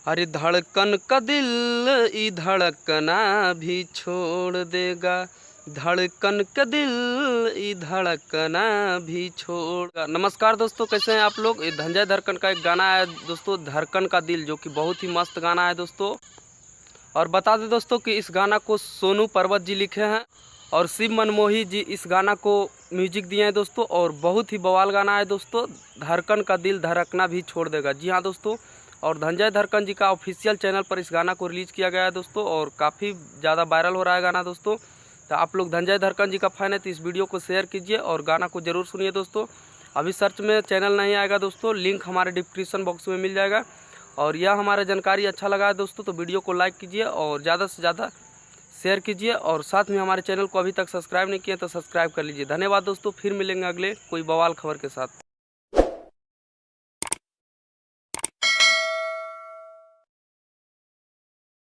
अरे धड़कन का दिल ई धड़कना भी छोड़ देगा, धड़कन का दिल ई धड़कना भी छोड़। नमस्कार दोस्तों, कैसे हैं आप लोग। ये धनंजय धड़कन का एक गाना है दोस्तों, धड़कन का दिल, जो कि बहुत ही मस्त गाना है दोस्तों। और बता दें दोस्तों कि इस गाना को सोनू पर्वत जी लिखे हैं और शिव मनमोही जी इस गाना को म्यूजिक दिए हैं दोस्तों। और बहुत ही बवाल गाना है दोस्तों, धड़कन का दिल धड़कना भी छोड़ देगा। जी हाँ दोस्तों, और धनंजय धड़कन जी का ऑफिशियल चैनल पर इस गाना को रिलीज़ किया गया है दोस्तों, और काफ़ी ज़्यादा वायरल हो रहा है गाना दोस्तों। तो आप लोग धनंजय धड़कन जी का फैन है तो इस वीडियो को शेयर कीजिए और गाना को ज़रूर सुनिए दोस्तों। अभी सर्च में चैनल नहीं आएगा दोस्तों, लिंक हमारे डिस्क्रिप्शन बॉक्स में मिल जाएगा। और यह हमारा जानकारी अच्छा लगा है दोस्तों तो वीडियो को लाइक कीजिए और ज़्यादा से ज़्यादा शेयर कीजिए, और साथ में हमारे चैनल को अभी तक सब्सक्राइब नहीं किए तो सब्सक्राइब कर लीजिए। धन्यवाद दोस्तों, फिर मिलेंगे अगले कोई बवाल खबर के साथ।